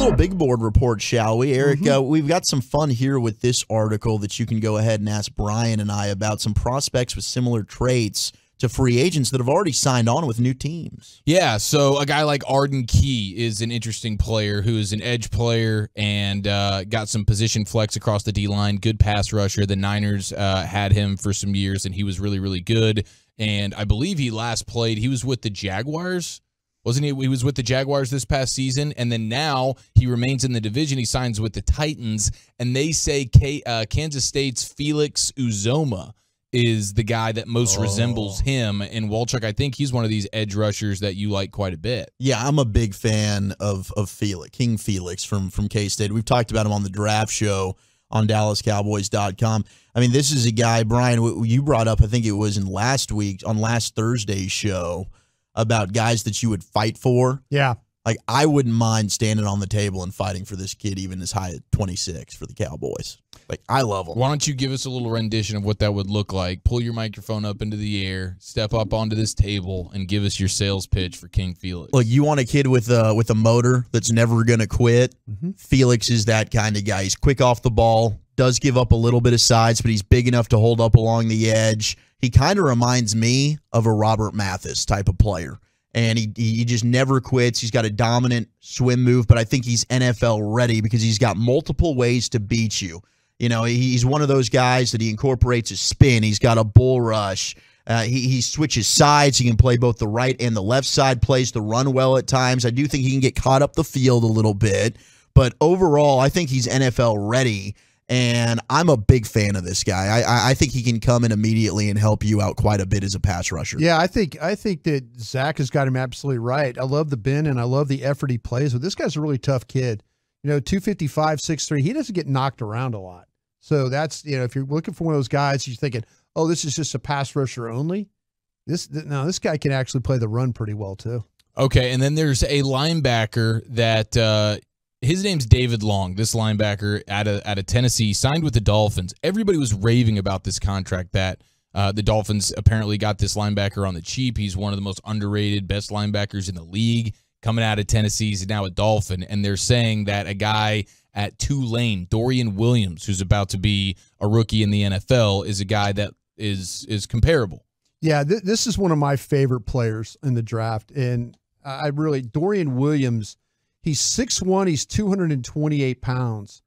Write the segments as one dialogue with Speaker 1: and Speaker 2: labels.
Speaker 1: little big board report, shall we, Eric? We've got some fun here with this article that you can go ahead and ask Brian and I about some prospects with similar traits to free agents that have already signed on with new teams.
Speaker 2: Yeah, so a guy like Arden Key is an interesting player who is an edge player and got some position flex across the D-line, good pass rusher. The Niners had him for some years, and he was really, really good. And I believe he last played, he was with the Jaguars, wasn't he? He was with the Jaguars this past season, and then now he remains in the division. He signs with the Titans, and they say Kansas State's Felix Uzomah is the guy that most resembles him. And Walchuk, I think he's one of these edge rushers that you like quite a bit.
Speaker 1: Yeah, I'm a big fan of Felix, King Felix from K-State. We've talked about him on the draft show on DallasCowboys.com. I mean, this is a guy, Brian, you brought up, I think it was on last Thursday's show, about guys that you would fight for.
Speaker 3: Yeah.
Speaker 1: Like, I wouldn't mind standing on the table and fighting for this kid even as high as 26 for the Cowboys. Like, I love him.
Speaker 2: Why don't you give us a little rendition of what that would look like? Pull your microphone up into the air, step up onto this table, and give us your sales pitch for King Felix.
Speaker 1: Look, you want a kid with a motor that's never going to quit? Felix is that kind of guy. He's quick off the ball, does give up a little bit of size, but he's big enough to hold up along the edge. He kind of reminds me of a Robert Mathis type of player. And he just never quits. He's got a dominant swim move, but I think he's NFL ready because he's got multiple ways to beat you. You know, he's one of those guys that he incorporates a spin. He's got a bull rush. He switches sides. He can play both the right and the left side, plays the run well at times. I do think he can get caught up the field a little bit. But overall, I think he's NFL ready. And I'm a big fan of this guy. I think he can come in immediately and help you out quite a bit as a pass rusher.
Speaker 3: Yeah, I think that Zach has got him absolutely right. I love the bend and I love the effort he plays with. This guy's a really tough kid. You know, 255, 6'3". He doesn't get knocked around a lot. So that's, you know, if you're looking for one of those guys, you're thinking, oh, this is just a pass rusher only. This guy can actually play the run pretty well too.
Speaker 2: Okay, and then there's a linebacker that his name's David Long, this linebacker out of Tennessee, signed with the Dolphins. Everybody was raving about this contract that the Dolphins apparently got this linebacker on the cheap. He's one of the most underrated, best linebackers in the league. Coming out of Tennessee, he's now a Dolphin, and they're saying that a guy at Tulane, Dorian Williams, who's about to be a rookie in the NFL, is a guy that is comparable.
Speaker 3: Yeah, this is one of my favorite players in the draft, and Dorian Williams, he's 6'1", he's 228 pounds,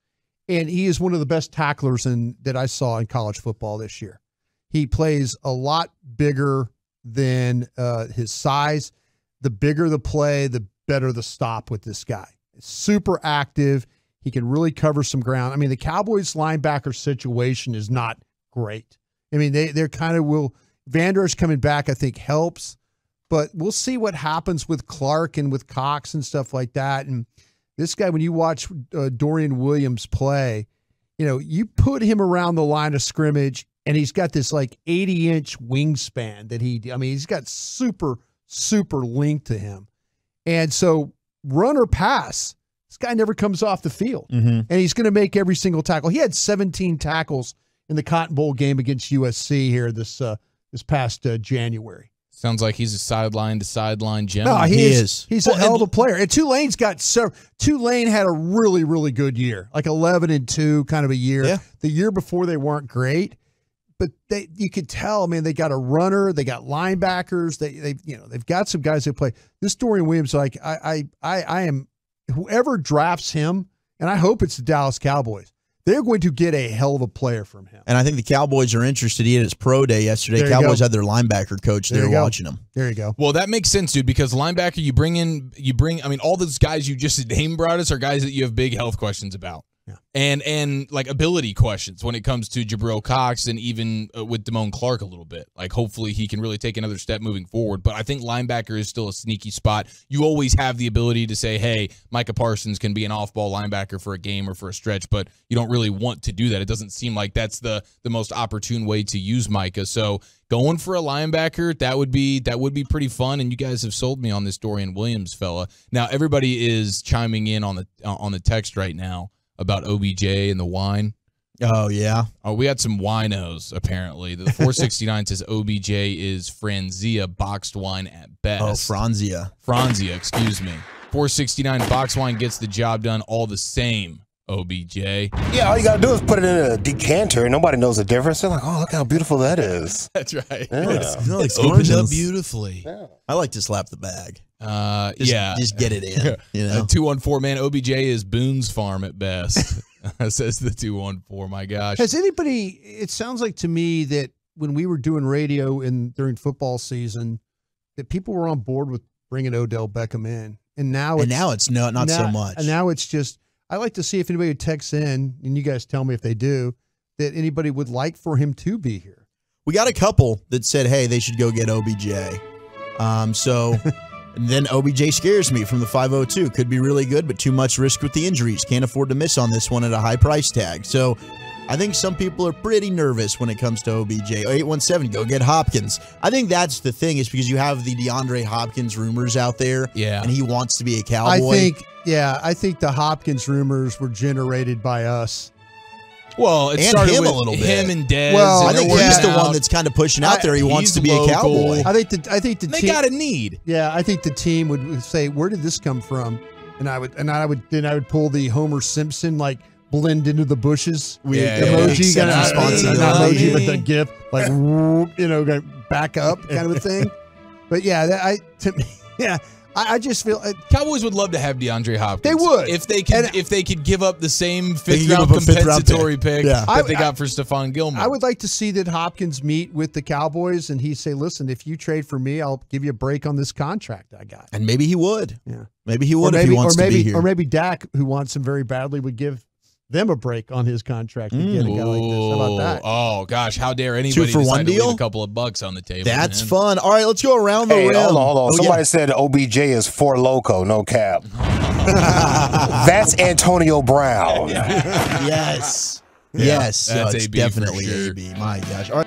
Speaker 3: and he is one of the best tacklers that I saw in college football this year. He plays a lot bigger than his size. The bigger the play, the better the stop with this guy. Super active. He can really cover some ground. I mean, the Cowboys linebacker situation is not great. I mean, they're kind of will. Vander Esch coming back, I think, helps. But we'll see what happens with Clark and with Cox and stuff like that. And this guy, when you watch Dorian Williams play, you know, you put him around the line of scrimmage, and he's got this like 80-inch wingspan that he's got super length to him. And so run or pass, this guy never comes off the field. And he's going to make every single tackle. He had 17 tackles in the Cotton Bowl game against USC here this past January.
Speaker 2: Sounds like he's a sideline-to-sideline gem.
Speaker 3: No, he is. He's a hell of a player. And Tulane had a really, really good year, like 11-2 kind of a year.
Speaker 1: Yeah.
Speaker 3: The year before they weren't great, but you could tell. I mean, they got a runner, they got linebackers, they've got some guys that play. This Dorian Williams, like I am, whoever drafts him, and I hope it's the Dallas Cowboys. They're going to get a hell of a player from him.
Speaker 1: And I think the Cowboys are interested. He had his pro day yesterday. Cowboys had their linebacker coach there watching him.
Speaker 3: There you go.
Speaker 2: Well, that makes sense, dude, because linebacker, I mean, all those guys you just named, Broadus, are guys that you have big health questions about.
Speaker 3: Yeah.
Speaker 2: And like ability questions when it comes to Jabril Cox and even with Damone Clark a little bit. Like hopefully he can really take another step moving forward. But I think linebacker is still a sneaky spot. You always have the ability to say, hey, Micah Parsons can be an off-ball linebacker for a game or for a stretch, but you don't really want to do that. It doesn't seem like that's the most opportune way to use Micah. So going for a linebacker, that would be pretty fun. And you guys have sold me on this Dorian Williams fella. Now everybody is chiming in on the text right now about OBJ and the wine.
Speaker 1: Oh, yeah.
Speaker 2: Oh, we had some winos, apparently. The 469 says OBJ is Franzia boxed wine at best.
Speaker 1: Oh, Franzia.
Speaker 2: Franzia, excuse me. $4.69 box wine gets the job done all the same. OBJ.
Speaker 4: Yeah, all you gotta do is put it in a decanter. Nobody knows the difference. They're like, oh, look how beautiful that is.
Speaker 2: That's right.
Speaker 4: Yeah.
Speaker 1: It's
Speaker 2: Opened up beautifully.
Speaker 4: Yeah.
Speaker 1: I like to slap the bag.
Speaker 2: Just
Speaker 1: get it in. You know,
Speaker 2: 214, man. OBJ is Boone's Farm at best. Says the 214. My gosh.
Speaker 3: Has anybody? It sounds like to me that when we were doing radio during football season, that people were on board with bringing Odell Beckham in, and now it's
Speaker 1: not so much.
Speaker 3: And now it's just. I like to see if anybody would text in, and you guys tell me if they do, that anybody would like for him to be here.
Speaker 1: We got a couple that said, hey, they should go get OBJ. And then OBJ scares me from the 502. Could be really good, but too much risk with the injuries. Can't afford to miss on this one at a high price tag. So I think some people are pretty nervous when it comes to OBJ. 817, go get Hopkins. I think that's the thing, is because you have the DeAndre Hopkins rumors out there.
Speaker 2: Yeah.
Speaker 1: And he wants to be a Cowboy.
Speaker 3: I think the Hopkins rumors were generated by us.
Speaker 2: Well, it
Speaker 1: and
Speaker 2: started
Speaker 1: him
Speaker 2: with
Speaker 1: a little bit.
Speaker 2: him and Dez.
Speaker 3: Well,
Speaker 1: I think he's the one that's kind of pushing out there. He wants to be a Cowboy.
Speaker 3: I think the
Speaker 2: They
Speaker 3: team
Speaker 2: got a need.
Speaker 3: Yeah, I think the team would say, "Where did this come from?" And I would pull the Homer Simpson like blend into the bushes emoji,
Speaker 1: kind of
Speaker 3: responsibility, not emoji, but the GIF, like go back up kind of a thing. But yeah, I just feel
Speaker 2: Cowboys would love to have DeAndre Hopkins.
Speaker 3: They would
Speaker 2: if they could give up the same
Speaker 1: give
Speaker 2: fifth-round
Speaker 1: up a fifth-round
Speaker 2: compensatory pick
Speaker 1: Yeah.
Speaker 2: that they got for Stephon Gilmore.
Speaker 3: I would like to see that Hopkins meet with the Cowboys and he say, "Listen, if you trade for me, I'll give you a break on this contract I got."
Speaker 1: And maybe he would.
Speaker 3: Yeah,
Speaker 1: maybe he would if he wants to be here.
Speaker 3: Or maybe Dak, who wants him very badly, would give them a break on his contract to get a guy like this. How about that?
Speaker 2: Oh gosh, how dare anybody
Speaker 1: 2 for 1
Speaker 2: decide to
Speaker 1: deal?
Speaker 2: leave a couple of bucks on the table?
Speaker 1: That's
Speaker 2: man.
Speaker 1: fun. All right, let's go around the rim.
Speaker 4: Hold on.
Speaker 1: Oh,
Speaker 4: Somebody said OBJ is for loco, no cap. That's Antonio Brown.
Speaker 1: Yes. Yes.
Speaker 2: that's
Speaker 1: it's
Speaker 2: AB for
Speaker 1: definitely
Speaker 2: sure.
Speaker 1: AB. My gosh. All right.